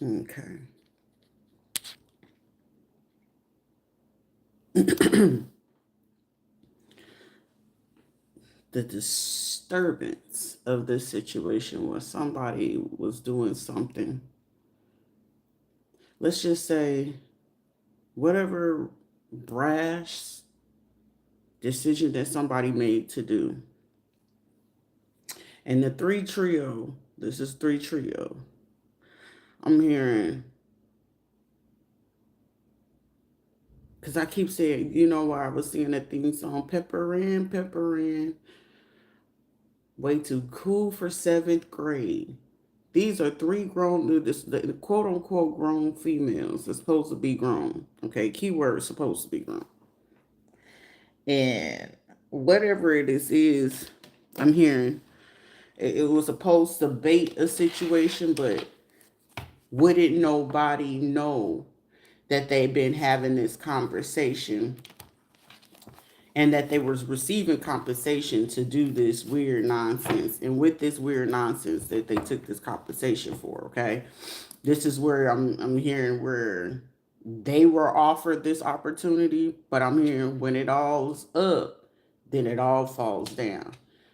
Okay. The disturbance of this situation was somebody was doing something. Let's just say whatever brash decision that somebody made to do. And the three trio, this is three trio. I'm hearing, because I keep saying, why I was seeing that theme song, Pepper in, way too cool for seventh grade. These are three grown, the quote unquote grown females. They're supposed to be grown. Okay, keyword supposed to be grown. And whatever it is, I'm hearing it was supposed to bait a situation, but wouldn't nobody know that they've been having this conversation and that they was receiving compensation to do this weird nonsense. And with this weird nonsense that they took this compensation for, okay? This is where I'm hearing where they were offered this opportunity, but I'm hearing when it all's up, then it all falls down.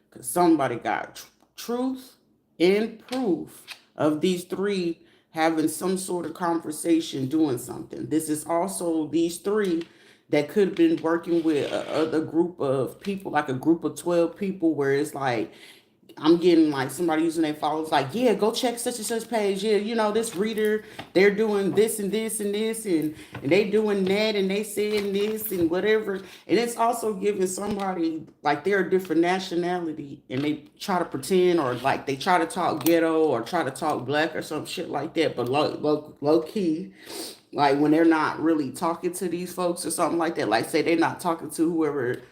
Because somebody got truth and proof of these three having some sort of conversation doing something. This is also these three that could have been working with a other group of people, like a group of 12 people, where it's like, I'm getting like somebody using their followers, like, yeah, go check such and such page. Yeah, this reader, they're doing this and this and this, and they doing that, and they saying this and whatever. And it's also giving somebody like they're a different nationality, and they try to pretend or like they try to talk ghetto or try to talk black or some shit like that. But low key, like when they're not really talking to these folks or something like that, like say they're not talking to whoever.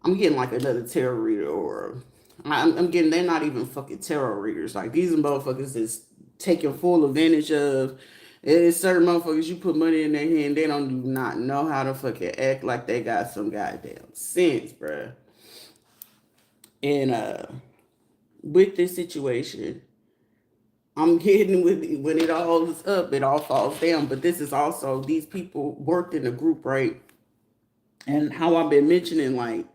I'm getting like another tarot reader, or I'm getting, they're not even fucking tarot readers. Like these motherfuckers is taking full advantage of. It's certain motherfuckers you put money in their hand, they don't do not know how to fucking act like they got some goddamn sense, bruh. And with this situation, I'm getting with when it all is up, it all falls down. But this is also these people worked in a group, right? And how I've been mentioning, like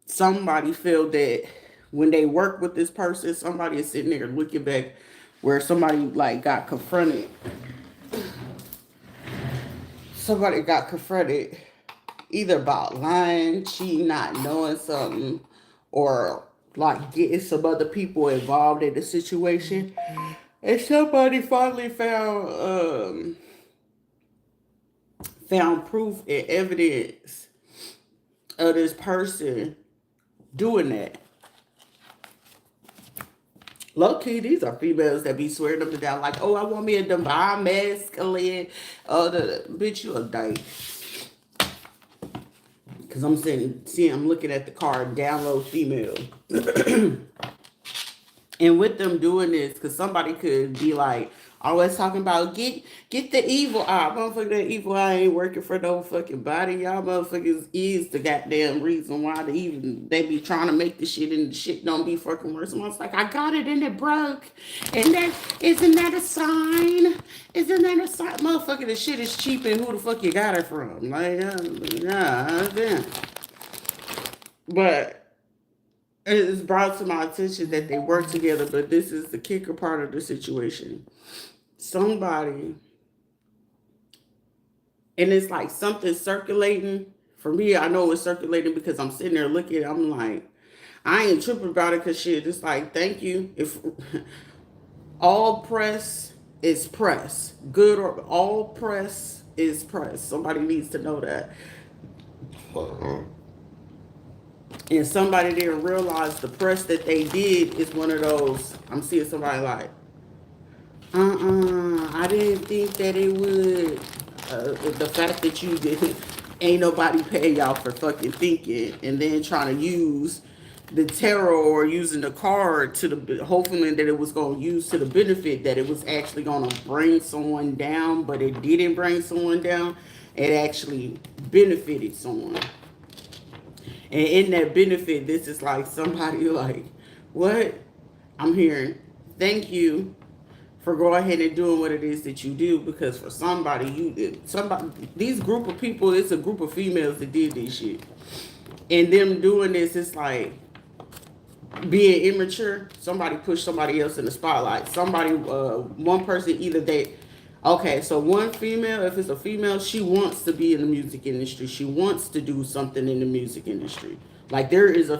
somebody felt that when they work with this person, somebody is sitting there looking back where somebody like got confronted. Somebody got confronted either about lying, cheating, not knowing something, or like getting some other people involved in the situation. And somebody finally found proof and evidence of this person doing that. Low key, these are females that be swearing up and down like, oh, I want me a divine masculine. Oh, the bitch, you a dyke. Cause I'm I'm looking at the card, download female. And with them doing this, because somebody could be like, always talking about get the evil eye. Motherfucker, that evil eye ain't working for no fucking body. Y'all motherfuckers is the goddamn reason why they be trying to make the shit and the shit don't be fucking worse. Someone's like, I got it and it broke. And that isn't that a sign? Isn't that a sign? Motherfucker, the shit is cheap and who the fuck you got it from? Like, damn. But it's brought to my attention that they work together, but this is the kicker part of the situation. Somebody, and it's like something circulating. For me, I know it's circulating because I'm sitting there looking, I'm like, I ain't tripping about it because shit, it's like, thank you. If all press is press, good or all press is press. Somebody needs to know that. And somebody didn't realize the press that they did is one of those. I'm seeing somebody like, I didn't think that it would. The fact that you didn't, ain't nobody pay y'all for fucking thinking, and then trying to use the tarot or using the card to the hopefully that it was going to use to the benefit that it was actually going to bring someone down, but it didn't bring someone down. It actually benefited someone. And in that benefit, this is like somebody like, what? I'm hearing, thank you for going ahead and doing what it is that you do, because for somebody, these group of people, it's a group of females that did this shit, and them doing this, it's like being immature. Somebody pushed somebody else in the spotlight. One person, either they, okay, so one female, if it's a female, she wants to be in the music industry. She wants to do something in the music industry. Like there is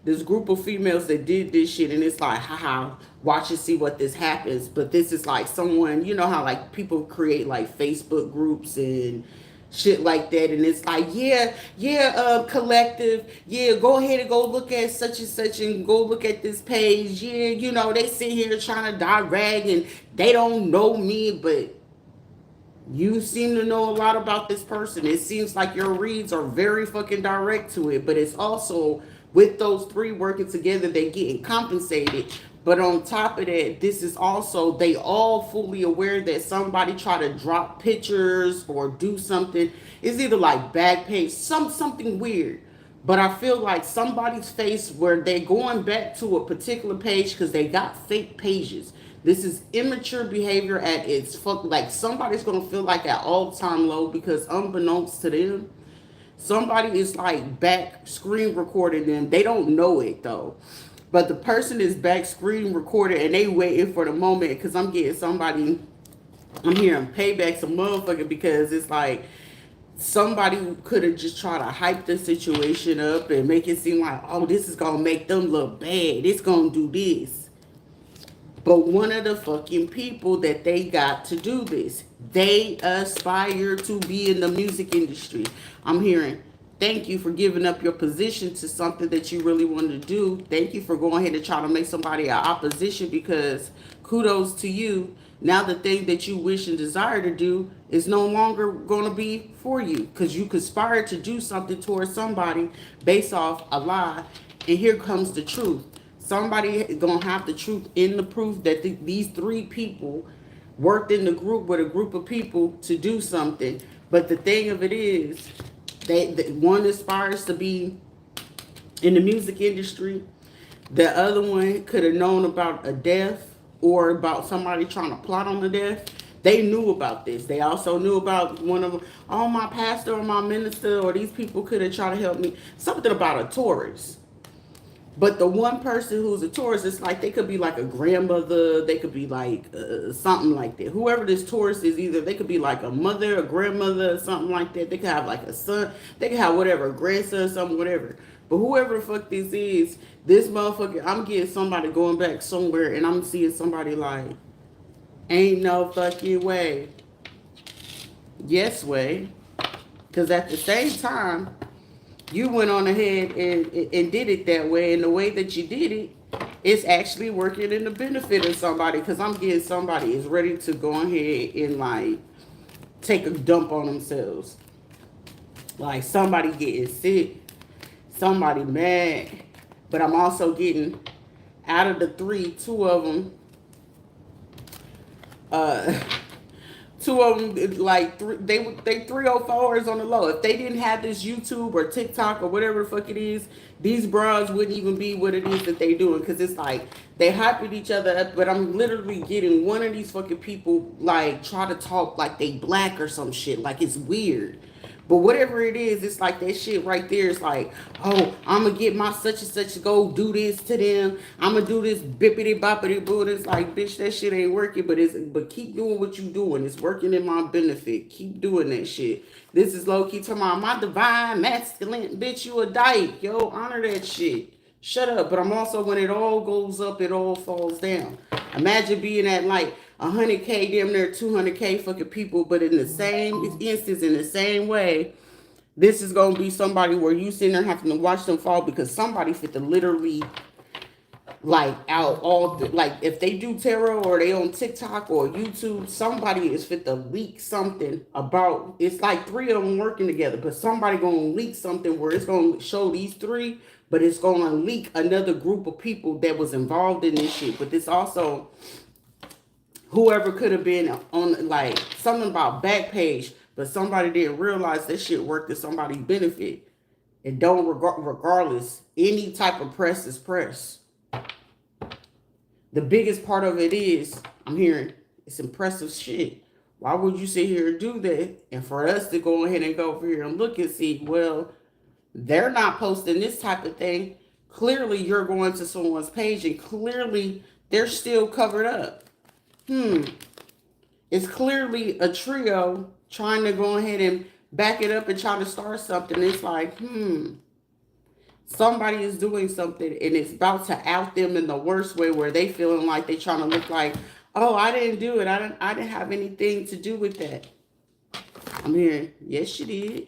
this group of females that did this shit, and it's like, haha, watch and see what this happens. But this is like someone, you know how like people create like Facebook groups and shit like that, and it's like, collective, go ahead and go look at such and such and go look at this page, they sit here trying to direct and they don't know me, but you seem to know a lot about this person. It seems like your reads are very fucking direct to it, but it's also with those three working together, they getting compensated. But on top of that, this is also, they all fully aware that somebody try to drop pictures or do something. It's either like back page, something weird. But I feel like somebody's face where they're going back to a particular page because they got fake pages. This is immature behavior at its fuck. Like somebody's gonna feel like at all time low because unbeknownst to them, somebody is like back screen recording them. They don't know it though. But the person is back screen recorded and they waiting for the moment, because I'm hearing payback some motherfucker, because it's like somebody could have just tried to hype the situation up and make it seem like, oh, this is gonna make them look bad. It's gonna do this. But one of the fucking people that they got to do this, they aspire to be in the music industry. I'm hearing, thank you for giving up your position to something that you really wanted to do. Thank you for going ahead and trying to make somebody an opposition, because kudos to you. Now the thing that you wish and desire to do is no longer going to be for you, because you conspired to do something towards somebody based off a lie. And here comes the truth. Somebody gonna have the truth in the proof that these three people worked in the group with a group of people to do something. But the thing of it is, one aspires to be in the music industry. The other one could have known about a death or about somebody trying to plot on the death. They knew about this. They also knew about one of them. Oh, my pastor or my minister or these people could have tried to help me. Something about a Taurus. But the one person who's a Taurus, it's like they could be like a grandmother. They could be like something like that. Whoever this Taurus is, either they could be like a mother, a grandmother, or something like that. They could have like a son. They could have whatever, a grandson, something, whatever. But whoever the fuck this is, this motherfucker, I'm getting somebody going back somewhere, and I'm seeing somebody like, ain't no fucking way. Yes way. Because at the same time, you went on ahead and did it that way. And the way that you did it, it's actually working in the benefit of somebody. Because I'm getting somebody is ready to go ahead and like take a dump on themselves. Like somebody getting sick, somebody mad. But I'm also getting, out of the three, two of them, like they 304s on the low. If they didn't have this YouTube or TikTok or whatever the fuck it is, these bras wouldn't even be what it is that they doing. Because it's like they hyping each other up, but I'm literally getting one of these fucking people like try to talk like they black or some shit. Like it's weird. But whatever it is, it's like that shit right there. It's like, oh, I'm going to get my such and such to go do this to them. I'm going to do this bippity boppity boo. It's like, bitch, that shit ain't working. But keep doing what you doing. It's working in my benefit. Keep doing that shit. This is low-key talking about my divine masculine. Bitch, you a dyke. Yo, honor that shit. Shut up. But I'm also, when it all goes up, it all falls down. Imagine being at like 100K, damn near 200K fucking people, but in the same instance, in the same way, this is going to be somebody where you sitting there having to watch them fall because somebody fit to literally like out all the, like if they do tarot or they on TikTok or YouTube, somebody is fit to leak something about, it's like three of them working together, but somebody going to leak something where it's going to show these three, but it's going to leak another group of people that was involved in this shit. But this also, whoever could have been on like something about back page, but somebody didn't realize that shit worked to somebody's benefit. And don't regardless, any type of press is press. The biggest part of it is, I'm hearing, it's impressive shit. Why would you sit here and do that? And for us to go ahead and go over here and look and see, well, they're not posting this type of thing. Clearly, you're going to someone's page and clearly they're still covered up. It's clearly a trio trying to go ahead and back it up and try to start something. It's like, somebody is doing something and it's about to out them in the worst way where they feeling like they trying to look like, oh, I didn't do it. I didn't have anything to do with that. I'm hearing, yes, you did.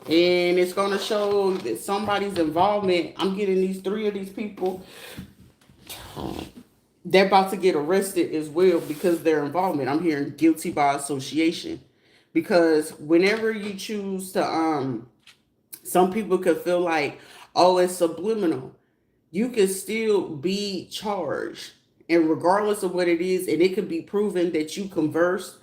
And it's going to show that somebody's involvement. I'm getting these 3 of these people. They're about to get arrested as well because their involvement. I'm hearing guilty by association. Because whenever you choose to, some people could feel like, oh, it's subliminal. You can still be charged. And regardless of what it is, and it could be proven that you conversed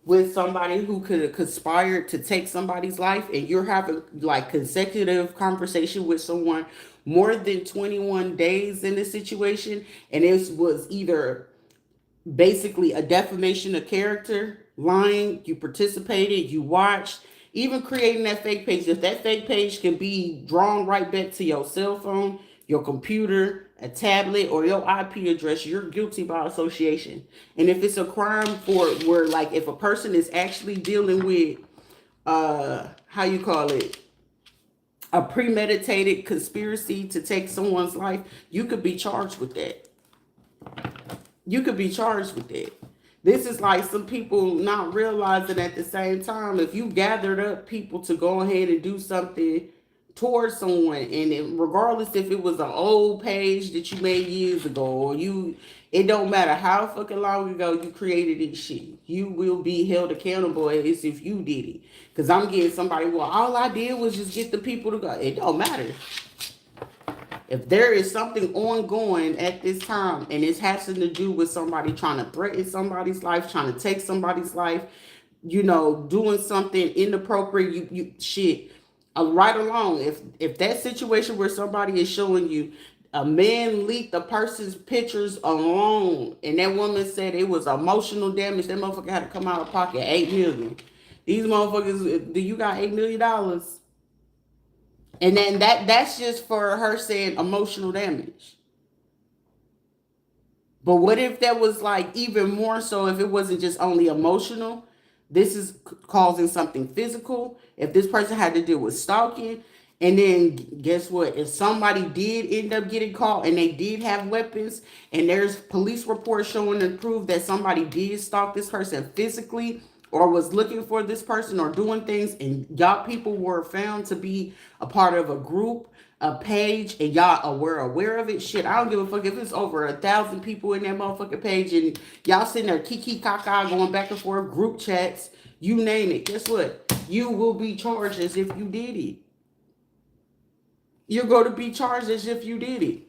with somebody who could have conspired to take somebody's life, and you're having like consecutive conversation with someone more than 21 days in this situation, and it was either basically a defamation of character, lying, you participated, you watched, even creating that fake page. If that fake page can be drawn right back to your cell phone, your computer, a tablet, or your IP address, you're guilty by association. And if it's a crime for where, like, if a person is actually dealing with, how you call it, a premeditated conspiracy to take someone's life, you could be charged with that. You could be charged with that. This is like some people not realizing at the same time, if you gathered up people to go ahead and do something towards someone, and regardless if it was an old page that you made years ago, or it don't matter how fucking long ago you created this shit, you will be held accountable as if you did it. Because I'm getting somebody, well, all I did was just get the people to go. It don't matter. If there is something ongoing at this time and it has to do with somebody trying to threaten somebody's life, trying to take somebody's life, doing something inappropriate, you shit, right along. If that situation where somebody is showing you a man leaked a person's pictures alone, and that woman said it was emotional damage, that motherfucker had to come out of pocket $8 million. These motherfuckers, do you got $8 million? And then that's just for her saying emotional damage. But what if that was like even more so, if it wasn't just only emotional? This is causing something physical. If this person had to deal with stalking, and then guess what? If somebody did end up getting caught and they did have weapons, and there's police reports showing and prove that somebody did stalk this person physically, or was looking for this person or doing things, and y'all people were found to be a part of a group, a page, and y'all were aware of it, shit, I don't give a fuck if it's over 1,000 people in that motherfucking page and y'all sitting there kiki kaka going back and forth, group chats, you name it. Guess what? You will be charged as if you did it. You're going to be charged as if you did it.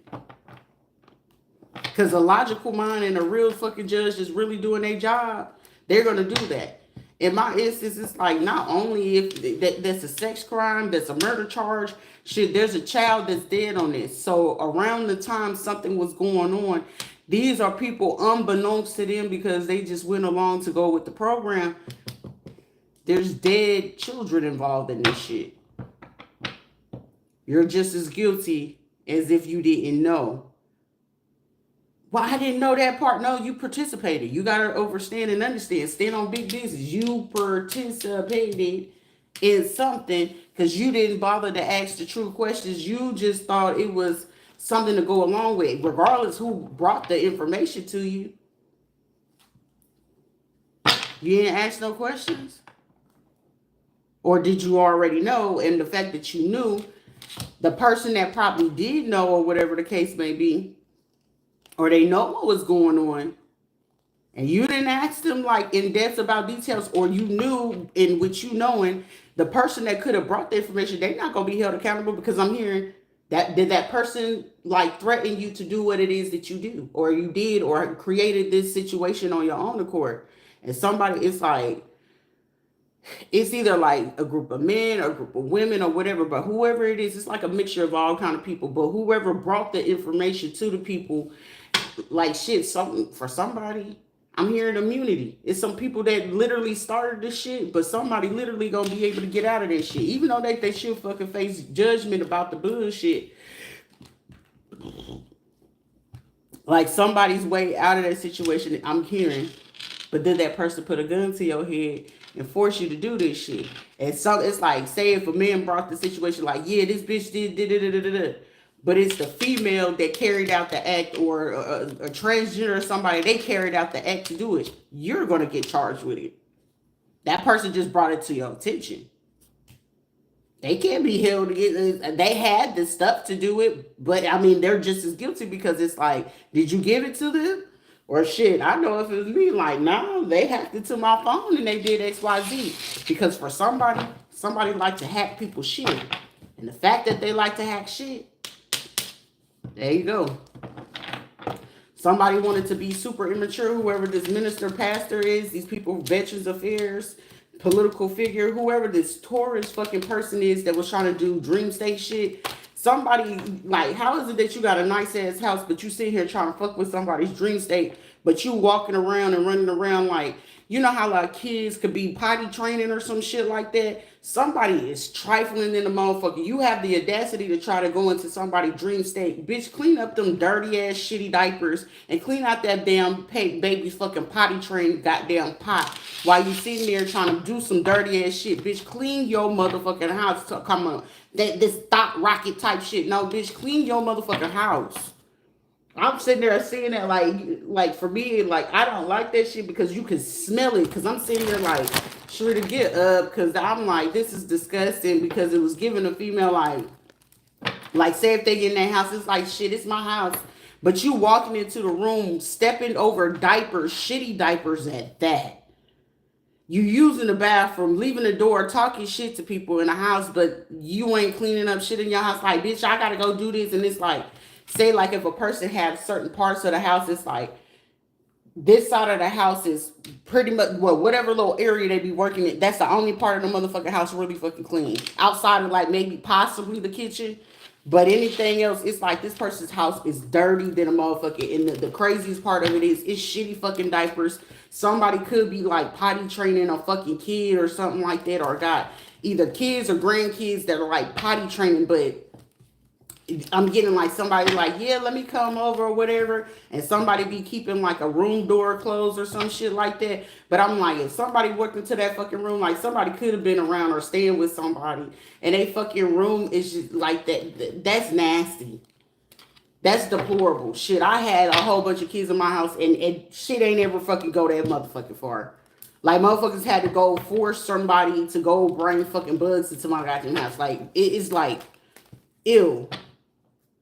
Because a logical mind and a real fucking judge is really doing their job, they're going to do that. In my instance, it's like not only if that's a sex crime, that's a murder charge, shit, there's a child that's dead on this. So around the time something was going on, these are people unbeknownst to them because they just went along to go with the program. There's dead children involved in this shit. You're just as guilty as if you didn't know. Well, I didn't know that part. No, you participated. You got to understand and understand. Stand on big business. You participated in something because you didn't bother to ask the true questions. You just thought it was something to go along with, regardless who brought the information to you. You didn't ask no questions? Or did you already know? And the fact that you knew, the person that probably did know, or whatever the case may be, or they know what was going on, and you didn't ask them like in depth about details, or you knew in which you knowing the person that could have brought the information, they're not going to be held accountable because I'm hearing that did that person like threaten you to do what it is that you do, or you did, or created this situation on your own accord. And somebody, it's like, it's either like a group of men or a group of women or whatever, but whoever it is, it's like a mixture of all kind of people. But whoever brought the information to the people, like shit, something for somebody. I'm hearing immunity. It's some people that literally started this shit, but somebody literally gonna be able to get out of this shit. Even though they should fucking face judgment about the bullshit. Like somebody's way out of that situation, I'm hearing. But then that person put a gun to your head and force you to do this shit. And so it's like, say if a man brought the situation like, yeah, this bitch did, but it's the female that carried out the act, or a transgender or somebody, they carried out the act to do it. You're going to get charged with it. That person just brought it to your attention. They can't be held against. They had the stuff to do it, but I mean, they're just as guilty because it's like, did you give it to them? Or shit, I know if it was me, like, no, they hacked into my phone and they did XYZ. Because for somebody like to hack people's shit. And the fact that they like to hack shit, there you go. Somebody wanted to be super immature, whoever this minister, pastor is, these people, Veterans Affairs, political figure, whoever this Taurus fucking person is that was trying to do dream state shit. Somebody, like, how is it that you got a nice ass house, but you sit here trying to fuck with somebody's dream state, but you walking around and running around like, you know how like kids could be potty training or some shit like that? Somebody is trifling in the motherfucker. You have the audacity to try to go into somebody's dream state. Bitch, clean up them dirty ass shitty diapers and clean out that damn baby's fucking potty trained goddamn pot while you sitting there trying to do some dirty ass shit. Bitch, clean your motherfucking house. Come on. This stock rocket type shit. No, bitch, clean your motherfucking house. I'm sitting there saying that like for me, like I don't like that shit because you can smell it. Because I'm sitting there like, sure to get up. Because I'm like, this is disgusting because it was giving a female like say if they get in that house, it's like, shit, it's my house. But you walking into the room, stepping over diapers, shitty diapers at that. You using the bathroom, leaving the door, talking shit to people in the house, but you ain't cleaning up shit in your house. Like, bitch, I gotta go do this. And it's like, say like if a person has certain parts of the house, it's like this side of the house is pretty much, well, whatever little area they be working in, that's the only part of the motherfucking house really fucking clean. Outside of like maybe possibly the kitchen. But anything else, it's like this person's house is dirty than a motherfucker. And the craziest part of it is, it's shitty fucking diapers. Somebody could be like potty training a fucking kid or something like that, or got either kids or grandkids that are like potty training, but I'm getting like somebody like, yeah, let me come over or whatever. And somebody be keeping like a room door closed or some shit like that. But I'm like, if somebody walked into that fucking room, like somebody could have been around or staying with somebody and they fucking room is just like that. That's nasty. That's deplorable. Shit, I had a whole bunch of kids in my house and shit ain't ever fucking go that motherfucking far. Like motherfuckers had to go force somebody to go bring fucking bugs into my goddamn house. Like it is like, ew.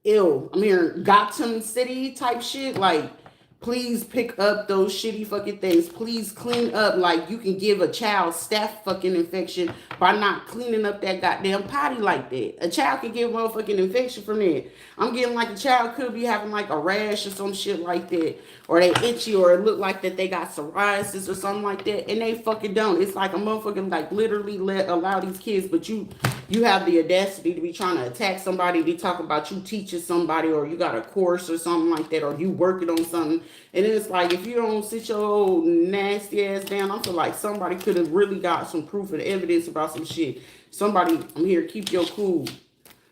I'm hearing Gotham City type shit. Like, please pick up those shitty fucking things. Please clean up. Like, you can give a child staph fucking infection by not cleaning up that goddamn potty like that. A child can get a motherfucking infection from that. I'm getting like a child could be having like a rash or some shit like that. Or they itchy, or it look like that they got psoriasis or something like that. And they fucking don't. It's like a motherfucking like literally allow these kids, but you have the audacity to be trying to attack somebody, be talking about you teaching somebody, or you got a course or something like that, or you working on something. And then it's like, if you don't sit your old nasty ass down, I feel like somebody could have really got some proof and evidence about some shit. Somebody, I'm here, keep your cool.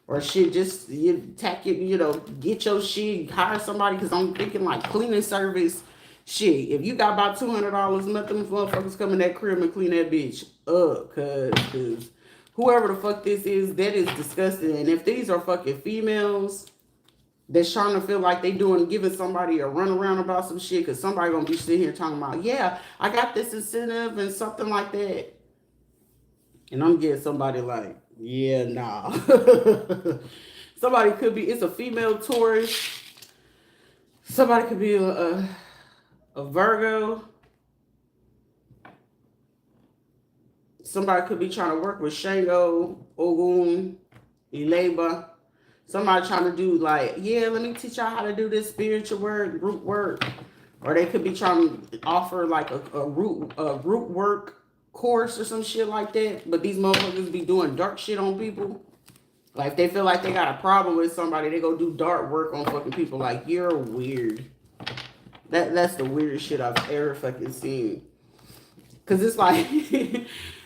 Or shit, just attack it, get your shit, hire somebody, because I'm thinking like cleaning service. Shit, if you got about $200, let them motherfuckers come in that crib and clean that bitch up, cause whoever the fuck this is, that is disgusting. And if these are fucking females that's trying to feel like they giving somebody a runaround about some shit, because somebody gonna be sitting here talking about, yeah, I got this incentive and something like that. And I'm getting somebody like, yeah, nah. Somebody could be, it's a female Taurus. Somebody could be a Virgo. Somebody could be trying to work with Shango, Ogun, Eleba. Somebody trying to do like, yeah, let me teach y'all how to do this spiritual work, group work. Or they could be trying to offer like a group work course or some shit like that. But these motherfuckers be doing dark shit on people. Like, if they feel like they got a problem with somebody, they go do dark work on fucking people. Like, you're weird. That's the weirdest shit I've ever fucking seen. Cause it's like,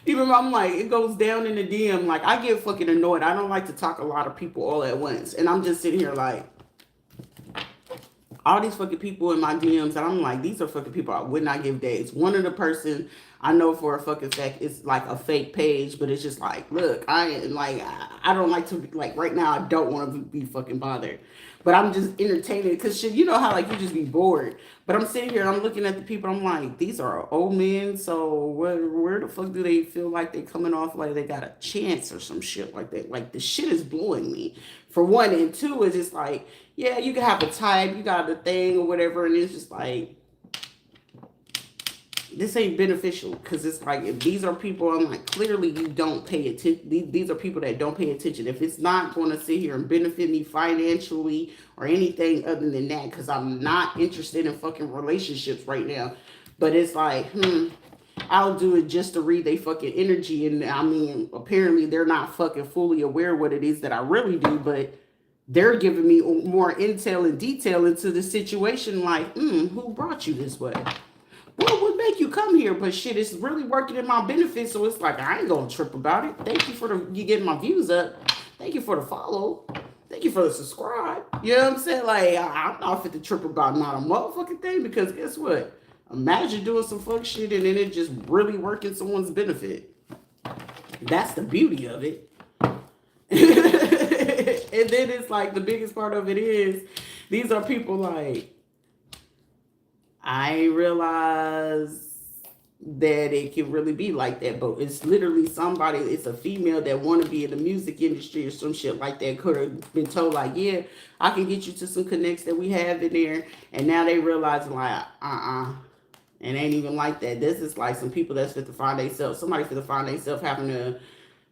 even I'm like, it goes down in the DM. Like, I get fucking annoyed. I don't like to talk a lot of people all at once, and I'm just sitting here like, all these fucking people in my DMs, and I'm like, these are fucking people I would not give dates. One of the person I know for a fucking fact is like a fake page, but it's just like, look, I don't like to, like, right now I don't want to be fucking bothered, but I'm just entertaining because shit, you know how like you just be bored. But I'm sitting here, I'm looking at the people, I'm like, these are old men, so where the fuck do they feel like they coming off like they got a chance or some shit like that? Like, the shit is blowing me, for one, and two is just like, yeah, you can have a type, you got the thing or whatever, and it's just like, this ain't beneficial, because it's like, if these are people, I'm like, clearly you don't pay attention. These are people that don't pay attention. If it's not going to sit here and benefit me financially or anything other than that, because I'm not interested in fucking relationships right now, but it's like, I'll do it just to read they fucking energy. And I mean, apparently they're not fucking fully aware what it is that I really do, but they're giving me more intel and detail into the situation. Like, who brought you this way? What would make you come here? But shit, it's really working in my benefit. So it's like, I ain't gonna trip about it. Thank you for you getting my views up. Thank you for the follow. Thank you for the subscribe. You know what I'm saying? Like, I'm not fit to trip about not a motherfucking thing, because guess what? Imagine doing some fuck shit and then it just really working someone's benefit. That's the beauty of it. And then it's like, the biggest part of it is, these are people like, I realize that it can really be like that, but it's literally somebody, it's a female that want to be in the music industry or some shit like that, could have been told like, yeah, I can get you to some connects that we have in there, and now they realize like, it ain't even like that. This is like some people that's fit to find themselves, somebody fit to find themselves having to,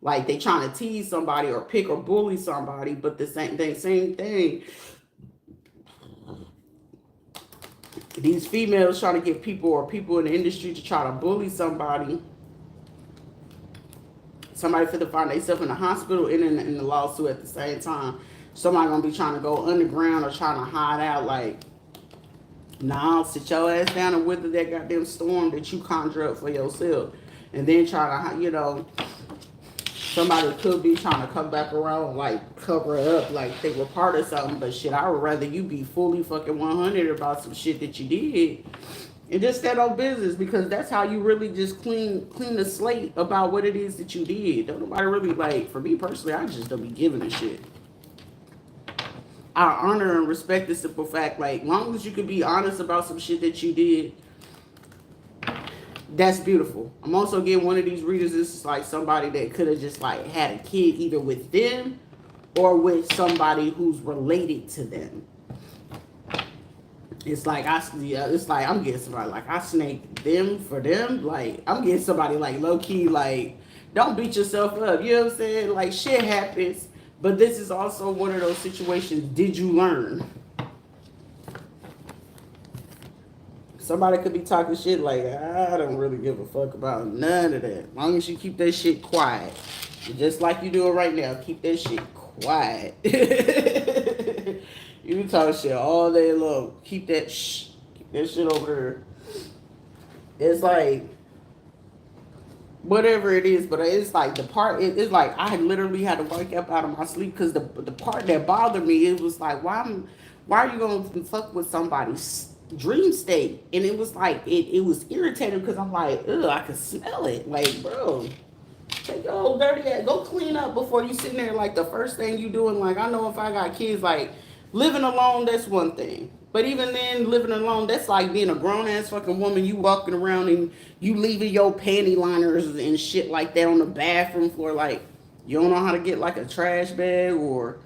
like, they trying to tease somebody or pick or bully somebody, but the same thing. These females trying to get people or people in the industry to try to bully somebody. Somebody fit to find themselves in the hospital and in the lawsuit at the same time. Somebody gonna be trying to go underground or trying to hide out. Like, nah, sit your ass down and weather that goddamn storm that you conjure up for yourself, and then try to, somebody could be trying to come back around, like, cover it up like they were part of something. But shit, I would rather you be fully fucking 100 about some shit that you did and just stand on business, because that's how you really just clean the slate about what it is that you did. Don't nobody really, like, for me personally, I just don't be giving a shit. I honor and respect the simple fact, like, long as you can be honest about some shit that you did, that's beautiful. I'm also getting one of these readers. This is like somebody that could have just like had a kid either with them or with somebody who's related to them. It's like I'm getting somebody like I snaked them for them. Like, I'm getting somebody like low key, like, don't beat yourself up. You know what I'm saying? Like, shit happens, but this is also one of those situations. Did you learn? Somebody could be talking shit like, I don't really give a fuck about none of that. As long as you keep that shit quiet. Just like you doing right now. Keep that shit quiet. You can talk shit all day long. Keep that shit over there. It's like, whatever it is, but it's like the part, it's like I literally had to wake up out of my sleep, because the part that bothered me, it was like, why are you going to fuck with somebody's dream state? And it was like, it was irritating, because I'm like, ugh, I could smell it. Like, bro, take your old dirty ass, go clean up before you sitting there. Like, the first thing you doing, like, I know if I got kids, like, living alone, that's one thing. But even then, living alone, that's like being a grown-ass fucking woman. You walking around and you leaving your panty liners and shit like that on the bathroom floor. Like, you don't know how to get like a trash bag, or,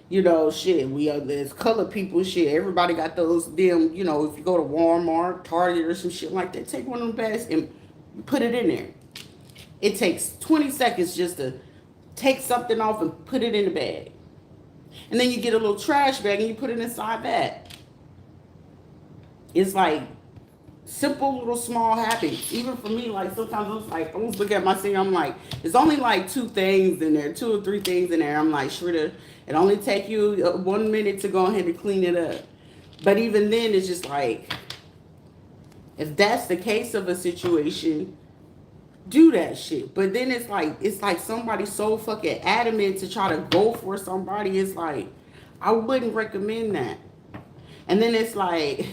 shit. There's color people, shit. Everybody got those damn, if you go to Walmart, Target, or some shit like that, take one of them bags and put it in there. It takes 20 seconds just to take something off and put it in the bag. And then you get a little trash bag and you put it inside that. It's like simple little small habits. Even for me, like, sometimes it's like, I almost look at my thing, I'm like, there's only like 2 things in there, 2 or 3 things in there. I'm like, Rita, it only take you 1 minute to go ahead and clean it up. But even then, it's just like, if that's the case of a situation, do that shit. But then it's like somebody so fucking adamant to try to go for somebody. It's like, I wouldn't recommend that. And then it's like,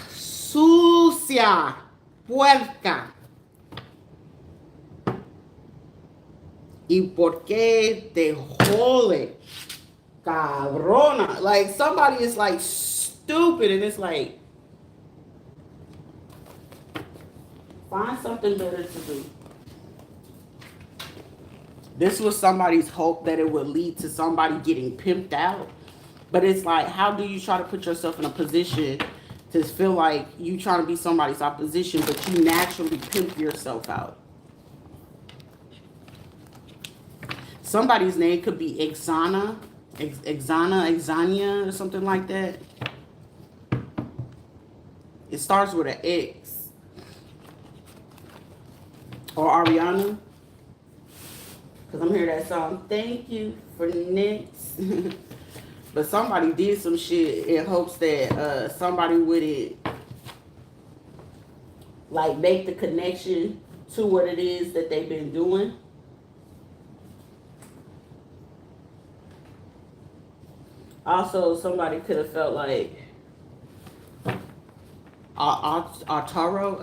sucia, puerca. ¿Y por qué te jode? Cabrona. Like, somebody is like stupid, and it's like, find something better to do. This was somebody's hope that it would lead to somebody getting pimped out. But it's like, how do you try to put yourself in a position to feel like you trying to be somebody's opposition, but you naturally pimp yourself out? Somebody's name could be Exania, or something like that. It starts with an X. Or Ariana. Because I'm hearing that song, thank you for next. But somebody did some shit in hopes that somebody would like make the connection to what it is that they've been doing. Also, somebody could have felt like Ataro,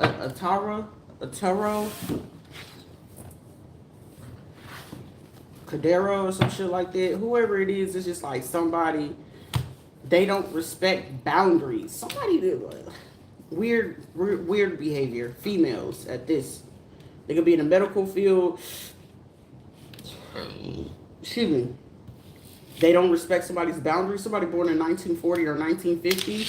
Cadero or some shit like that. Whoever it is, it's just like somebody, they don't respect boundaries. Somebody did weird behavior. Females at this. They could be in the medical field. Excuse me. They don't respect somebody's boundaries. Somebody born in 1940 or 1950.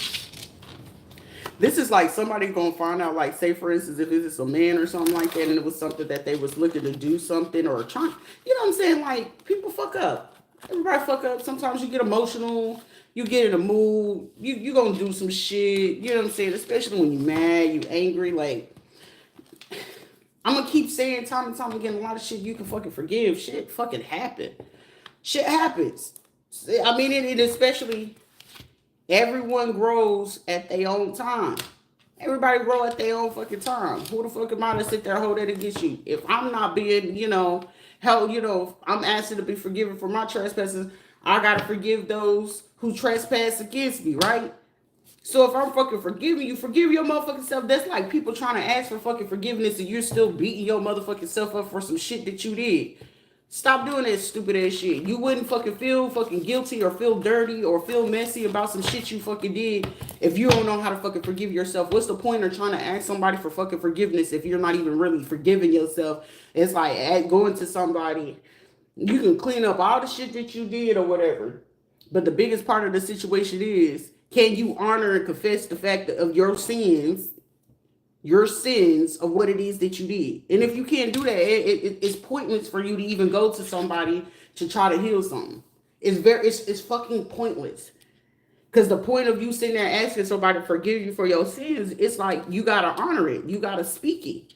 This is like somebody gonna find out, like, say for instance, if it's a man or something like that, and it was something that they was looking to do something or trying, you know what I'm saying? Like, people fuck up. Everybody fuck up. Sometimes you get emotional, you get in a mood, you gonna do some shit, you know what I'm saying? Especially when you mad, you angry, like, I'm gonna keep saying time and time again, a lot of shit you can fucking forgive. Shit fucking happen. Shit happens. I mean, it especially, everyone grows at their own time. Everybody grow at their own fucking time. Who the fuck am I to sit there and hold that against you? If I'm not being, I'm asking to be forgiven for my trespasses, I gotta forgive those who trespass against me, right? So if I'm fucking forgiving you, forgive your motherfucking self. That's like people trying to ask for fucking forgiveness and you're still beating your motherfucking self up for some shit that you did. Stop doing that stupid ass shit. You wouldn't fucking feel fucking guilty or feel dirty or feel messy about some shit you fucking did if you don't know how to fucking forgive yourself. What's the point of trying to ask somebody for fucking forgiveness if you're not even really forgiving yourself? It's like going to somebody, you can clean up all the shit that you did or whatever. But the biggest part of the situation is, can you honor and confess the fact of your sins of what it is that you did? And if you can't do that, it's pointless for you to even go to somebody to try to heal something. It's fucking pointless. Because the point of you sitting there asking somebody to forgive you for your sins, it's like you gotta honor it. You gotta speak it.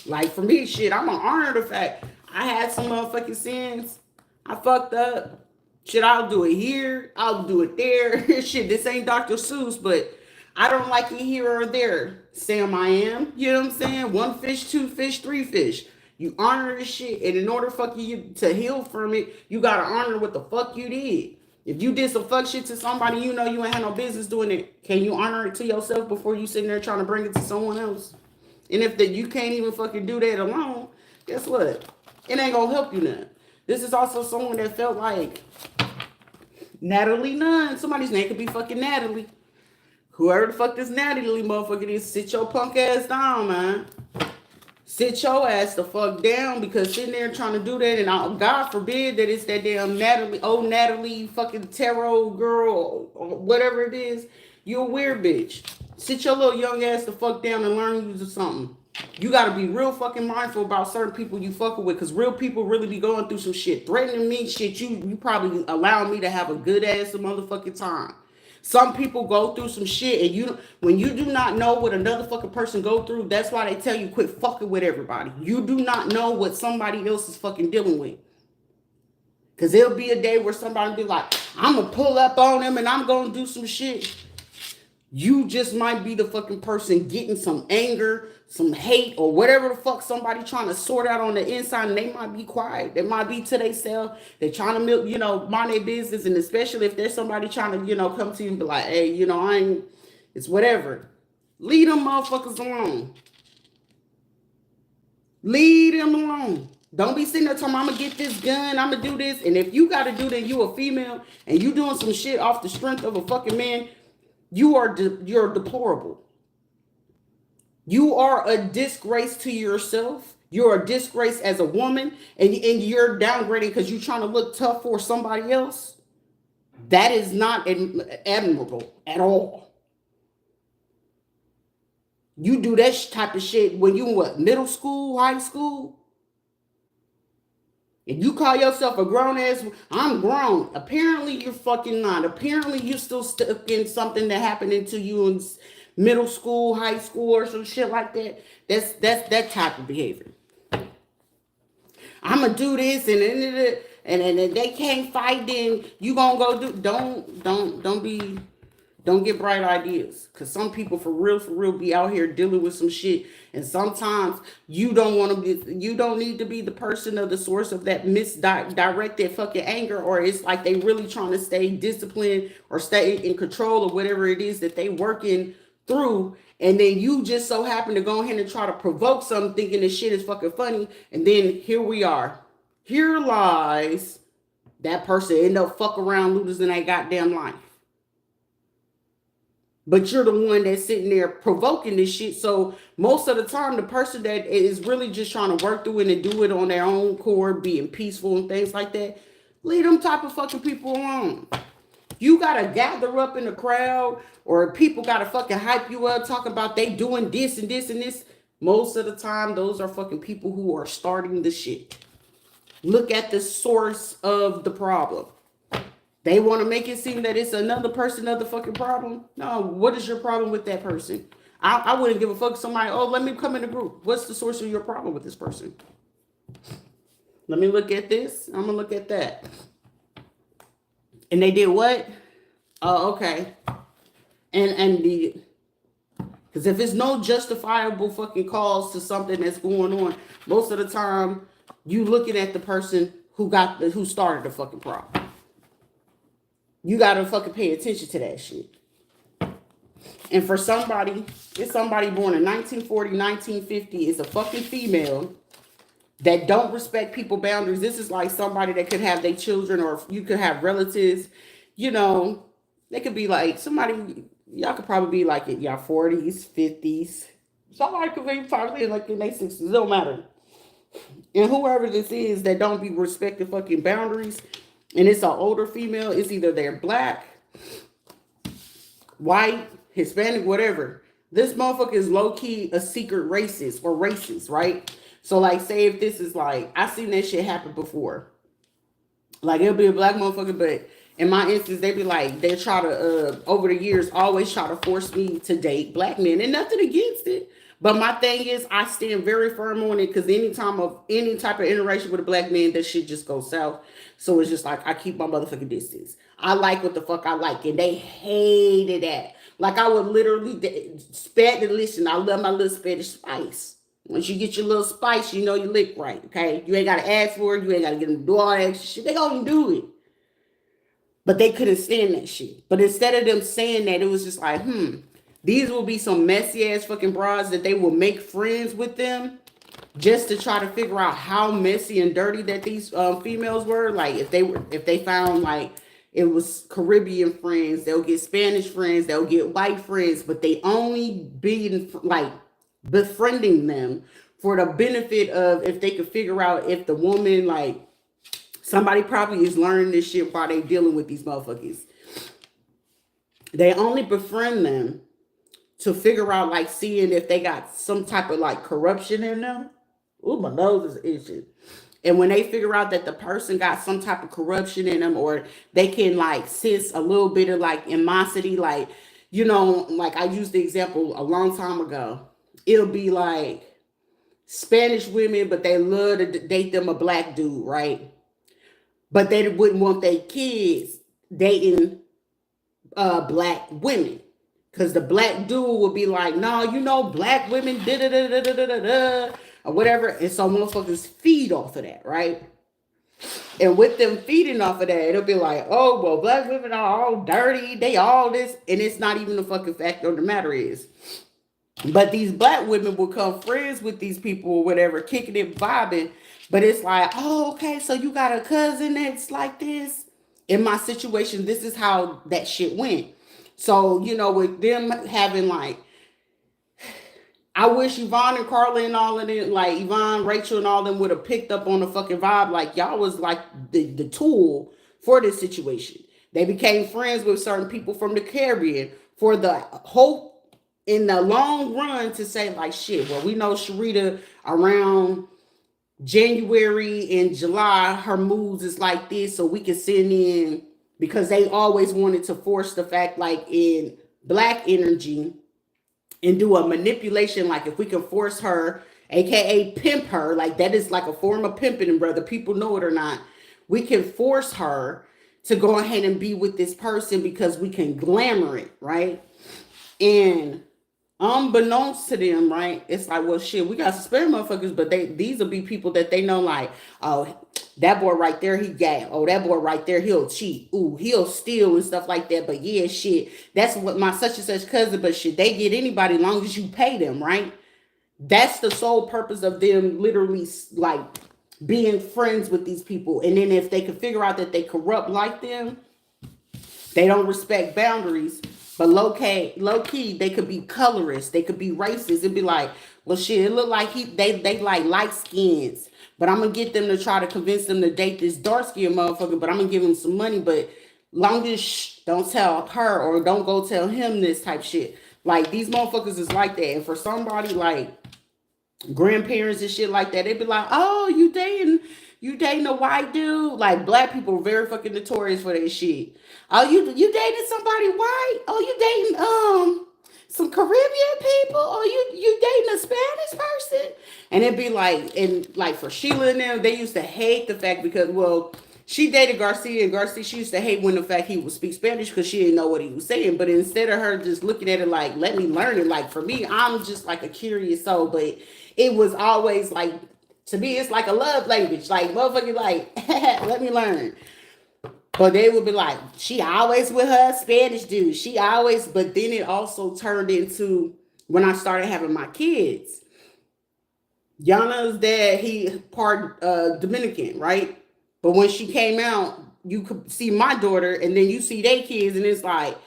Like for me, shit, I'm gonna honor the fact I had some motherfucking sins. I fucked up. Shit, I'll do it here. I'll do it there. Shit, this ain't Dr. Seuss, but I don't like it here or there. Sam, I am. You know what I'm saying? 1 fish, 2 fish, 3 fish. You honor this shit, and in order for you to heal from it, you gotta honor what the fuck you did. If you did some fuck shit to somebody, you know you ain't had no business doing it. Can you honor it to yourself before you sitting there trying to bring it to someone else? And if you can't even fucking do that alone, guess what? It ain't gonna help you none. This is also someone that felt like Natalie Nunn. Somebody's name could be fucking Natalie. Whoever the fuck this Natalie motherfucker is, sit your punk ass down, man. Sit your ass the fuck down, because sitting there trying to do that, and God forbid that it's that damn Natalie fucking tarot girl or whatever it is. You're a weird bitch. Sit your little young ass the fuck down and learn you something. You gotta be real fucking mindful about certain people you fucking with, because real people really be going through some shit. Threatening me, shit, you probably allow me to have a good ass motherfucking time. Some people go through some shit, and when you do not know what another fucking person go through, that's why they tell you quit fucking with everybody. You do not know what somebody else is fucking dealing with. Because there'll be a day where somebody be like, I'm going to pull up on them and I'm going to do some shit. You just might be the fucking person getting some anger, some hate, or whatever the fuck somebody trying to sort out on the inside, and they might be quiet. They might be to themselves. They're trying to, mind their business, and especially if there's somebody trying to, come to you and be like, hey, I ain't, it's whatever. Leave them motherfuckers alone. Leave them alone. Don't be sitting there telling me, I'm going to get this gun, I'm going to do this. And if you got to do that, you a female, and you doing some shit off the strength of a fucking man, you're deplorable. You are a disgrace to yourself. You're a disgrace as a woman, and you're downgrading because you're trying to look tough for somebody else. That is not admirable at all. You do that type of shit when you what, middle school, high school? If you call yourself a grown ass, I'm grown. Apparently you're fucking not. Apparently you're still stuck in something that happened to you in middle school, high school, or some shit like that. That's that type of behavior. I'm gonna do this and they can't fight. Then you gonna go do. Don't get bright ideas, because some people for real be out here dealing with some shit, and sometimes you don't need to be the person or the source of that misdirected fucking anger, or it's like they really trying to stay disciplined or stay in control of whatever it is that they working through, and then you just so happen to go ahead and try to provoke something thinking this shit is fucking funny, and then here we are. Here lies that person end up fuck around losing their goddamn life. But you're the one that's sitting there provoking this shit. So most of the time, the person that is really just trying to work through it and do it on their own core, being peaceful and things like that, leave them type of fucking people alone. You got to gather up in the crowd, or people got to fucking hype you up, talking about they doing this and this and this. Most of the time, those are fucking people who are starting the shit. Look at the source of the problem. They want to make it seem that it's another person of the fucking problem. No, what is your problem with that person? I wouldn't give a fuck somebody, oh, let me come in the group. What's the source of your problem with this person? Let me look at this. I'm going to look at that. And they did what? Oh, okay. Because if it's no justifiable fucking cause to something that's going on, most of the time you looking at the person who started the fucking problem. You gotta fucking pay attention to that shit. And for somebody, it's somebody born in 1940, 1950, is a fucking female that don't respect people's boundaries. This is like somebody that could have their children, or you could have relatives, they could be like somebody, y'all could probably be like in your 40s, 50s. Somebody could be probably like in their 60s, it don't matter. And whoever this is that don't be respecting fucking boundaries, and it's an older female, it's either they're black, white, Hispanic, whatever. This motherfucker is low-key a secret racist, right? So, like, say if this is like, I've seen that shit happen before. Like, it'll be a black motherfucker, but in my instance, they be like, they try to, over the years, always try to force me to date black men, and nothing against it. But my thing is, I stand very firm on it, because any type of interaction with a black man, that shit just goes south. So it's just like, I keep my motherfucking distance. I like what the fuck I like, and they hated that. Like, I would literally listen. I love my little Spanish spice. Once you get your little spice, you know you lick right, okay? You ain't got to ask for it. You ain't got to get them to do all that extra shit. They gonna do it. But they couldn't stand that shit. But instead of them saying that, it was just like, these will be some messy ass fucking broads that they will make friends with them just to try to figure out how messy and dirty that these females were. Like, if they found like it was Caribbean friends, they'll get Spanish friends, they'll get white friends, but they only be like befriending them for the benefit of if they could figure out if the woman, like, somebody probably is learning this shit while they dealing with these motherfuckers. They only befriend them to figure out, like, seeing if they got some type of like corruption in them. Ooh, my nose is itching. And when they figure out that the person got some type of corruption in them, or they can like sense a little bit of like animosity, like, like I used the example a long time ago. It'll be like Spanish women, but they love to date them a black dude, right? but they wouldn't want their kids dating black women. Because the black dude would be like, no, you know, black women, da da da da da da da, or whatever. And so motherfuckers feed off of that, right? And with them feeding off of that, it'll be like, oh, well, black women are all dirty. They all this. And it's not even the fucking fact of the matter is. But these black women will come friends with these people or whatever, kicking it, vibing. But it's like, oh, okay, so you got a cousin that's like this. In my situation, this is how that shit went. So, you know, with them having like, I wish Yvonne and Carla and all of them, like Yvonne, Rachel and all of them would have picked up on the fucking vibe. Like y'all was like the tool for this situation. They became friends with certain people from the Caribbean for the hope in the long run to say like, shit, well, we know Rita around January and July, her moods is like this, so we can send in, because they always wanted to force the fact like in black energy and do a manipulation, like if we can force her, aka pimp her, like that is like a form of pimping, and whether people know it or not, we can force her to go ahead and be with this person because we can glamour it, right? And unbeknownst to them, right? It's like, well, shit, we got some spare motherfuckers, but these will be people that they know, like, oh, that boy right there, he gay. Oh, that boy right there, he'll cheat. Ooh, he'll steal and stuff like that. But yeah, shit, that's what my such and such cousin. But shit, they get anybody as long as you pay them, right? That's the sole purpose of them literally like being friends with these people. And then if they can figure out that they corrupt like them, they don't respect boundaries. But low key, they could be colorist, they could be racist. It'd be like, well, shit, it look like they like light skins, but I'm gonna get them to try to convince them to date this dark skinned motherfucker. But I'm gonna give them some money. But long as don't tell her or don't go tell him this type shit. Like these motherfuckers is like that. And for somebody like grandparents and shit like that, they'd be like, oh, you dating a white dude. Like black people are very fucking notorious for that shit. Oh, you dating somebody white? Oh, you dating some Caribbean people? Oh, you dating a Spanish person? And it'd be like, and like for Sheila and them, they used to hate the fact because, well, she dated Garcia, and Garcia, she used to hate when the fact he would speak Spanish because she didn't know what he was saying. But instead of her just looking at it like, let me learn it, like for me, I'm just like a curious soul. But it was always like, to me, it's like a love language. Like, motherfucker, like, let me learn. But they would be like, she always with her Spanish dude. She always, but then it also turned into when I started having my kids. Yana's dad, he part Dominican, right? But when she came out, you could see my daughter, and then you see their kids, and it's like,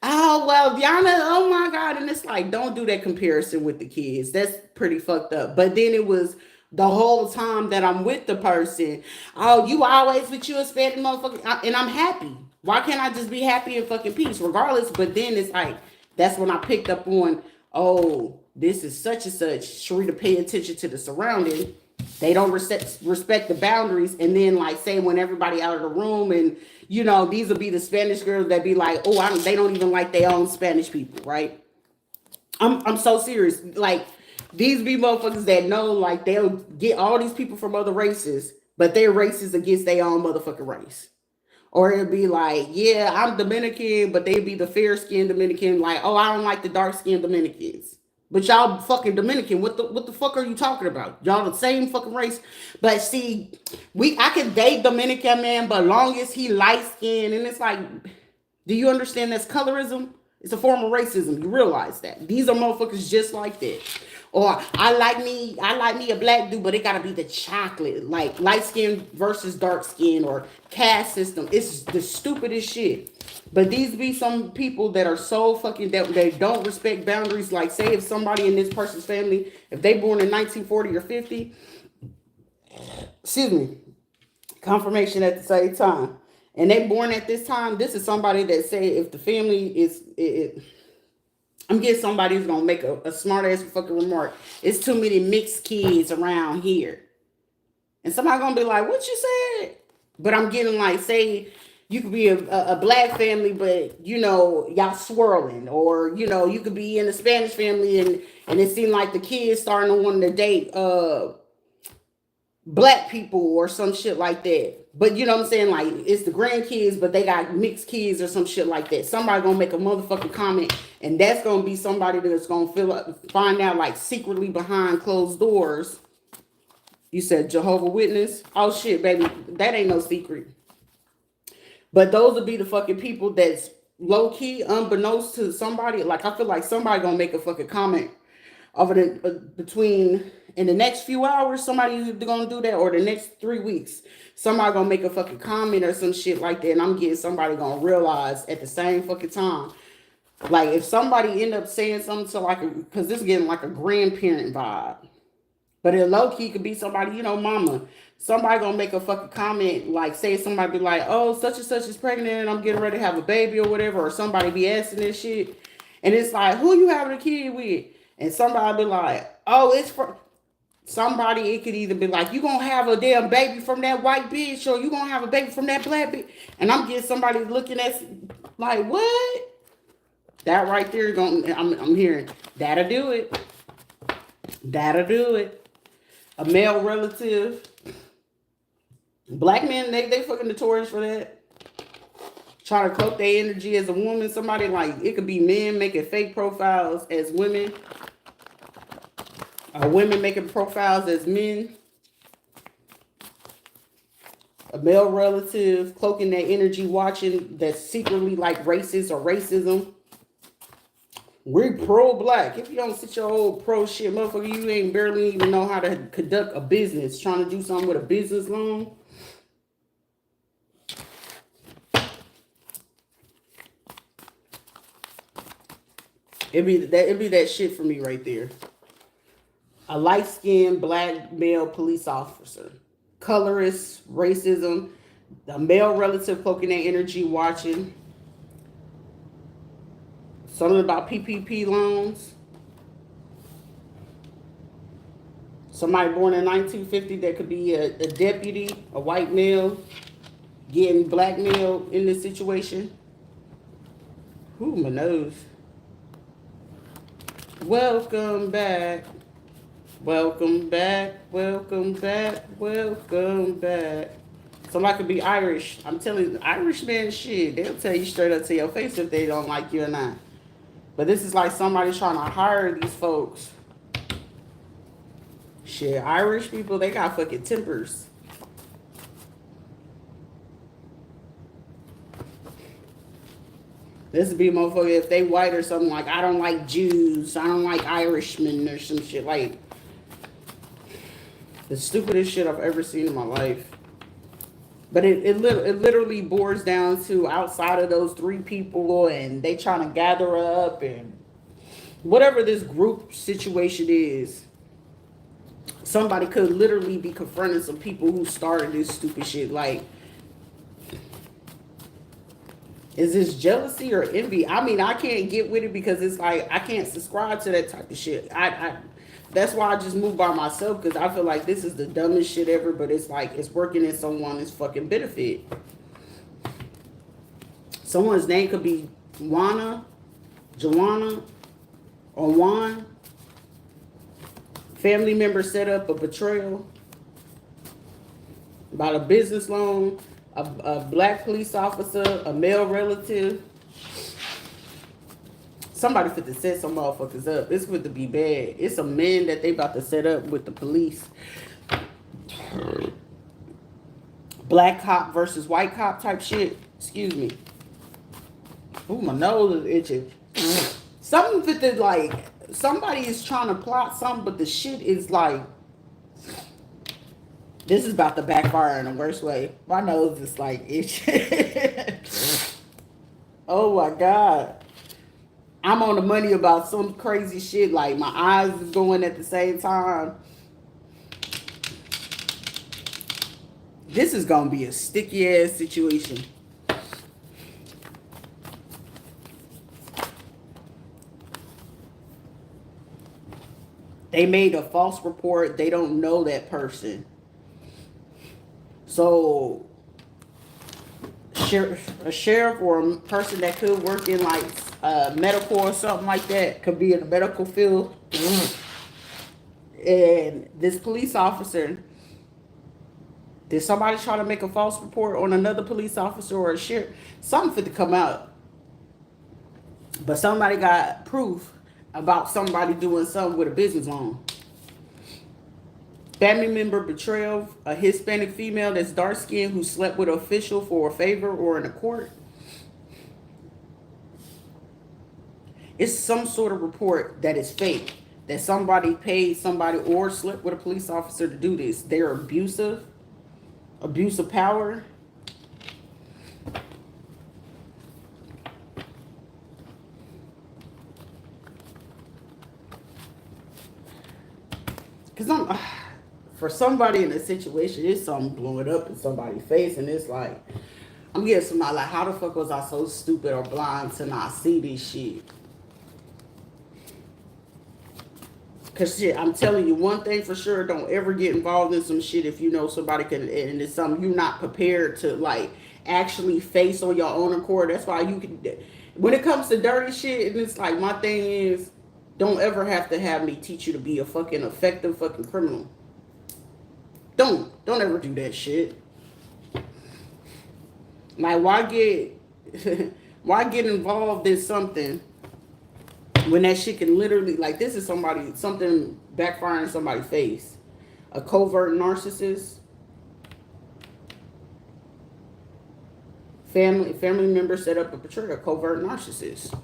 oh, well, Yana, oh my God. And it's like, don't do that comparison with the kids. That's pretty fucked up. But then it was the whole time that I'm with the person, oh, you always with you a Spanish motherfucker, and I'm happy. Why can't I just be happy and fucking peace regardless? But then it's like, that's when I picked up on, oh, this is such and such. Sharita, pay attention to the surrounding. They don't respect the boundaries. And then like say when everybody out of the room, and you know, these will be the Spanish girls that be like, oh, they don't even like their own Spanish people, right? I'm so serious. Like these be motherfuckers that know like they'll get all these people from other races, but they're racist against their own motherfucking race. Or it'd be like, yeah, I'm Dominican, but they'd be the fair-skinned Dominican, like, oh, I don't like the dark-skinned Dominicans. But y'all fucking Dominican. What the fuck are you talking about? Y'all the same fucking race. But see, I can date Dominican man, but long as he light-skinned, and it's like, do you understand that's colorism? It's a form of racism. You realize that. These are motherfuckers just like that. Or I like me a black dude, but it gotta be the chocolate, like light skin versus dark skin or caste system. It's the stupidest shit. But these be some people that are so fucking that they don't respect boundaries. Like say if somebody in this person's family, if they born in 1940 or 50, excuse me, confirmation at the same time, and they born at this time, this is somebody that say if the family is I'm getting somebody who's gonna make a smart ass fucking remark. It's too many mixed kids around here. And somebody gonna be like, what you said? But I'm getting like, say you could be a black family, but you know, y'all swirling. Or, you know, you could be in a Spanish family and it seemed like the kids starting to want to date black people or some shit like that. But you know what I'm saying? Like, it's the grandkids, but they got mixed kids or some shit like that. Somebody gonna make a motherfucking comment, and that's gonna be somebody that's gonna find out, like, secretly behind closed doors. You said Jehovah Witness? Oh shit, baby. That ain't no secret. But those would be the fucking people that's low key, unbeknownst to somebody. Like, I feel like somebody gonna make a fucking comment over the between in the next few hours. Somebody gonna do that, or the next 3 weeks. Somebody gonna make a fucking comment or some shit like that, and I'm getting somebody gonna realize at the same fucking time. Like, if somebody end up saying something to, like, because this is getting like a grandparent vibe. But in low key could be somebody, mama. Somebody gonna make a fucking comment, like, say somebody be like, oh, such and such is pregnant and I'm getting ready to have a baby or whatever, or somebody be asking this shit. And it's like, who you having a kid with? And somebody be like, oh, it's for somebody. It could either be like, you gonna have a damn baby from that white bitch, or you gonna have a baby from that black bitch. And I'm getting somebody looking at, like, what? That right there, I'm hearing, that'll do it. That'll do it. A male relative. Black men, they fucking notorious for that. Trying to cloak their energy as a woman. Somebody, like, it could be men making fake profiles as women. Or women making profiles as men. A male relative cloaking their energy, watching that's secretly, like, racist or racism. We're pro-black. If you don't sit your old pro shit, motherfucker, you ain't barely even know how to conduct a business. Trying to do something with a business loan. It'd be that shit for me right there. A light-skinned black male police officer. Colorist, racism. A male relative cloaking their energy, watching. Something about PPP loans. Somebody born in 1950 that could be a deputy, a white male, getting blackmailed in this situation. Ooh, my nose. Welcome back. Welcome back. Welcome back. Welcome back. Somebody could be Irish. I'm telling you, Irish man, shit, they'll tell you straight up to your face if they don't like you or not. But this is like somebody trying to hire these folks. Shit, Irish people, they got fucking tempers. This would be a motherfucker if they white or something, like, I don't like Jews, I don't like Irishmen or some shit. Like, the stupidest shit I've ever seen in my life. But it literally boils down to, outside of those three people, and they trying to gather up, and whatever this group situation is, somebody could literally be confronting some people who started this stupid shit. Like, is this jealousy or envy? I mean, I can't get with it because it's like, I can't subscribe to that type of shit. That's why I just move by myself, because I feel like this is the dumbest shit ever, but it's like, it's working in someone's fucking benefit. Someone's name could be Juana, Joanna, or Juan. Family member set up a betrayal about a business loan, a black police officer, a male relative. Somebody fit to set some motherfuckers up. It's fit to be bad. It's a man that they about to set up with the police. Black cop versus white cop type shit. Excuse me. Ooh, my nose is itching. Something fit to, like, somebody is trying to plot something, but the shit is like, this is about to backfire in the worst way. My nose is like itching. Oh my God. I'm on the money about some crazy shit. Like, my eyes is going at the same time. This is going to be a sticky ass situation. They made a false report. They don't know that person. So, a sheriff or a person that could work in, like, medical or something like that, could be in the medical field. And this police officer, Did somebody try to make a false report on another police officer or a sheriff? Something fit to come out. But somebody got proof about somebody doing something with a business loan. Family member betrayal, a Hispanic female that's dark skinned who slept with an official for a favor or in a court. It's some sort of report that is fake. That somebody paid somebody or slept with a police officer to do this. They're abusive. Abuse of power. Because for somebody in a situation, it's something blowing up in somebody's face, and it's like, I'm getting somebody like, how the fuck was I so stupid or blind to not see this shit? Because shit, I'm telling you one thing for sure, don't ever get involved in some shit if you know somebody can, and it's something you're not prepared to like actually face on your own accord. That's why you can, when it comes to dirty shit, and it's like, my thing is, don't ever have to have me teach you to be a fucking effective fucking criminal. Don't ever do that shit. Like, why get involved in something when that shit can literally, like, this is something backfiring in somebody's face. A covert narcissist. Family member set up a betrayal. A covert narcissist.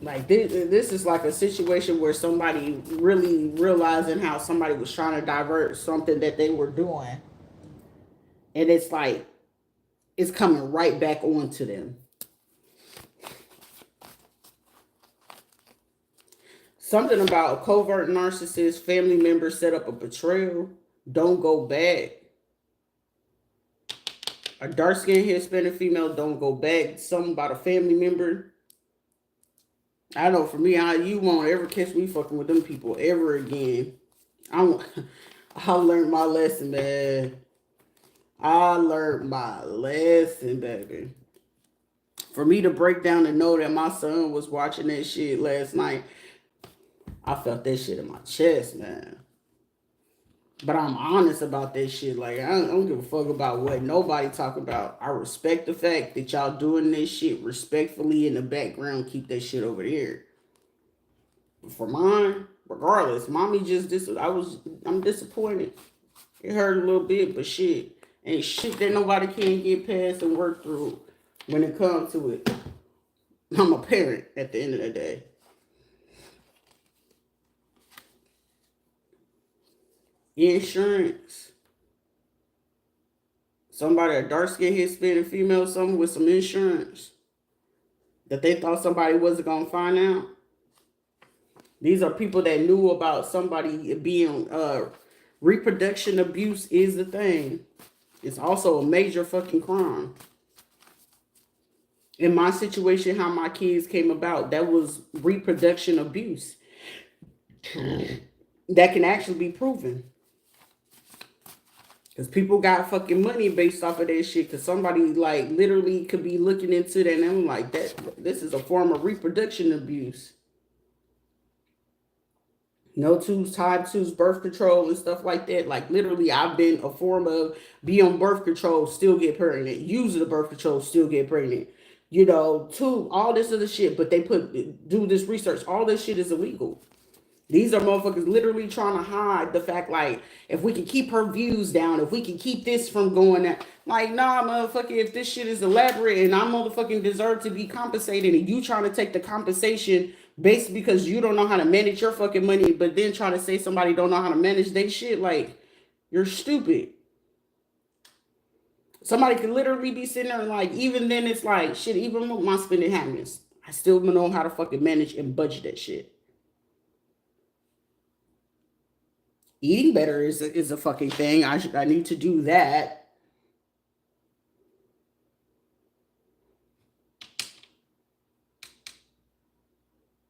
Like, this is like a situation where somebody really realizing how somebody was trying to divert something that they were doing. And it's like, it's coming right back onto them. Something about a covert narcissist, family member set up a betrayal, don't go back. A dark-skinned Hispanic female, don't go back. Something about a family member. I know for me, you won't ever catch me fucking with them people ever again. I learned my lesson, man. I learned my lesson, baby. For me to break down and know that my son was watching that shit last night, I felt that shit in my chest, man. But I'm honest about that shit. Like, I don't give a fuck about what nobody talk about. I respect the fact that y'all doing this shit respectfully in the background. Keep that shit over there. But for mine, regardless, mommy I'm disappointed. It hurt a little bit, but shit. Ain't shit that nobody can get past and work through when it comes to it. I'm a parent at the end of the day. Insurance. Somebody, a dark-skinned Hispanic female, someone with some insurance that they thought somebody wasn't going to find out. These are people that knew about somebody being, reproduction abuse is a thing. It's also a major fucking crime. In my situation, how my kids came about, that was reproduction abuse. That can actually be proven. Because people got fucking money based off of that shit. Because somebody, like, literally could be looking into that and I'm like, this is a form of reproduction abuse. No tubes, tied tubes, birth control and stuff like that. Like, literally, I've been a form of be on birth control, still get pregnant. Use the birth control, still get pregnant. You know, all this other shit. But they do this research. All this shit is illegal. These are motherfuckers literally trying to hide the fact, like, if we can keep her views down, if we can keep this from going out. Like, nah, motherfucker, if this shit is elaborate and I motherfucking deserve to be compensated and you trying to take the compensation based because you don't know how to manage your fucking money, but then try to say somebody don't know how to manage their shit, like, you're stupid. Somebody could literally be sitting there like, even then it's like, shit, even with my spending habits, I still don't know how to fucking manage and budget that shit. Eating better is a fucking thing. I need to do that.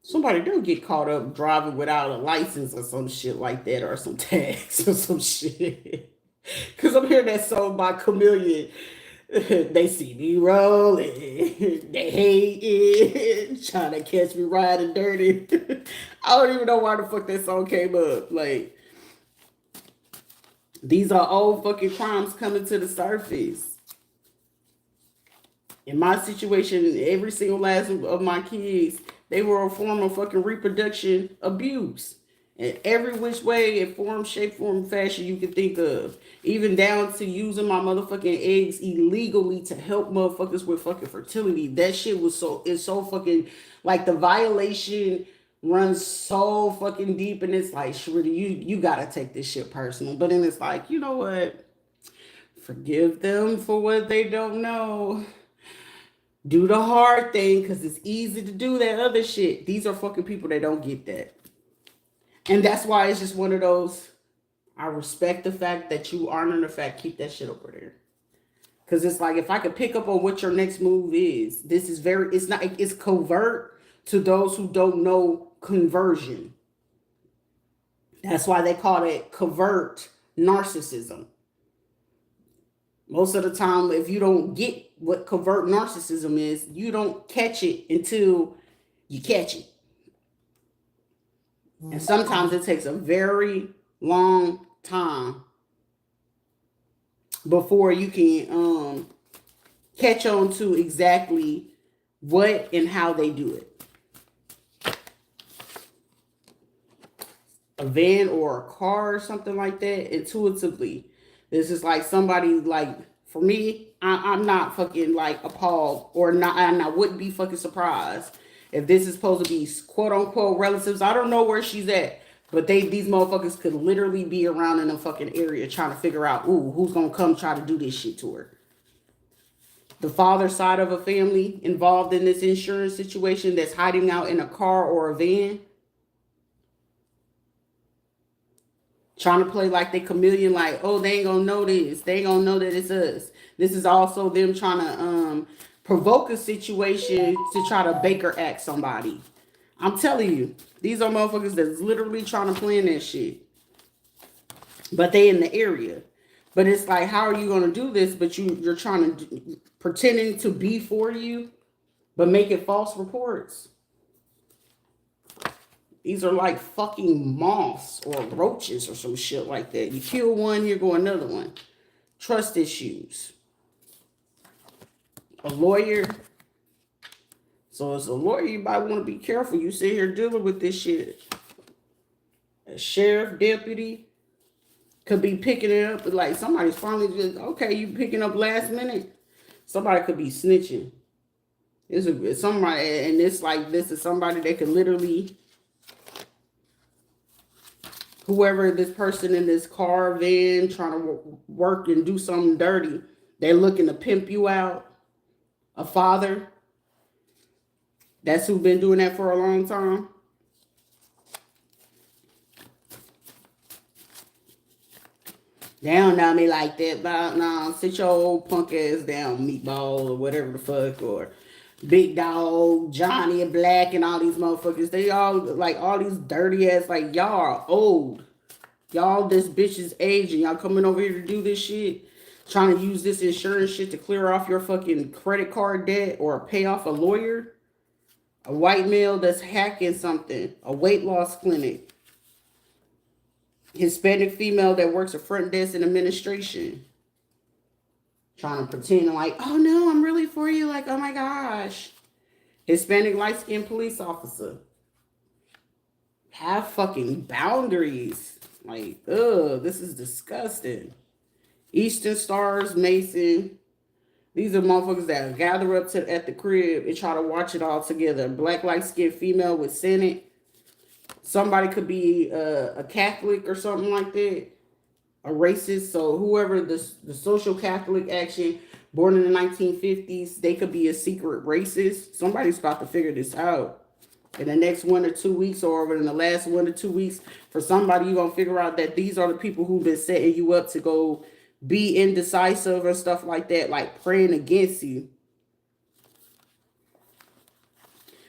Somebody do get caught up driving without a license or some shit like that, or some tags or some shit. Cause I'm hearing that song by Chameleon. They see me rolling, they hate it, trying to catch me riding dirty. I don't even know why the fuck that song came up. Like, These are old fucking crimes coming to the surface. In my situation, every single last of my kids, they were a form of fucking reproduction abuse. In every which way, in form, shape, form, fashion you can think of. Even down to using my motherfucking eggs illegally to help motherfuckers with fucking fertility. That shit was it's so fucking, like, the violation runs so fucking deep, and it's like, Shrita, you gotta take this shit personal. But then it's like, you know what? Forgive them for what they don't know. Do the hard thing, because it's easy to do that other shit. These are fucking people that don't get that. And that's why it's just one of those, I respect the fact that you honor the fact, keep that shit over there. Because it's like, if I could pick up on what your next move is, this is very, it's covert to those who don't know conversion. That's why they call it covert narcissism. Most of the time, if you don't get what covert narcissism is, you don't catch it until you catch it. And sometimes it takes a very long time before you can catch on to exactly what and how they do it. A van or a car or something like that, intuitively. This is like somebody, like, for me, I'm not fucking like appalled or not, and I wouldn't be fucking surprised if this is supposed to be quote unquote relatives. I don't know where she's at, but these motherfuckers could literally be around in a fucking area trying to figure out, ooh, who's gonna come try to do this shit to her. The father side of a family involved in this insurance situation that's hiding out in a car or a van, trying to play like they chameleon, like, oh, they ain't gonna know this. They ain't gonna know that it's us. This is also them trying to provoke a situation to try to Baker act somebody. I'm telling you, these are motherfuckers that's literally trying to plan that shit. But they in the area. But it's like, how are you gonna do this? But you're trying to pretending to be for you, but making false reports. These are like fucking moths or roaches or some shit like that. You kill one, here go another one. Trust issues. A lawyer. So as a lawyer, you might want to be careful. You sit here dealing with this shit. A sheriff deputy could be picking it up. Like, somebody's finally just, okay, you picking up last minute. Somebody could be snitching. It's somebody, and it's like, this is somebody that could literally, whoever this person in this car, van, trying to work and do something dirty, they're looking to pimp you out. A father, that's who's been doing that for a long time. They don't know me like that, but no, sit your old punk ass down, meatball, or whatever the fuck, or Big Dog, Johnny and Black, and all these motherfuckers. They all, like, all these dirty ass, like, y'all are old. Y'all this bitch's age, and y'all coming over here to do this shit, trying to use this insurance shit to clear off your fucking credit card debt or pay off a lawyer. A white male that's hacking something, a weight loss clinic. Hispanic female that works a front desk in administration. Trying to pretend like, oh no, I'm really for you. Like, oh my gosh. Hispanic light-skinned police officer. Have fucking boundaries. Like, ugh, this is disgusting. Eastern Stars, Mason. These are motherfuckers that gather up at the crib and try to watch it all together. Black light-skinned female with Senate. Somebody could be a Catholic or something like that. A racist. So whoever the social Catholic action, born in the 1950s, they could be a secret racist. Somebody's about to figure this out. In the next 1 or 2 weeks, or in the last 1 or 2 weeks, for somebody, you're going to figure out that these are the people who've been setting you up to go be indecisive or stuff like that, like praying against you.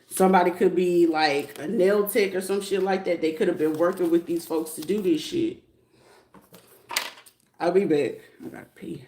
Somebody could be like a nail tech or some shit like that. They could have been working with these folks to do this shit. I'll be back. I gotta pee.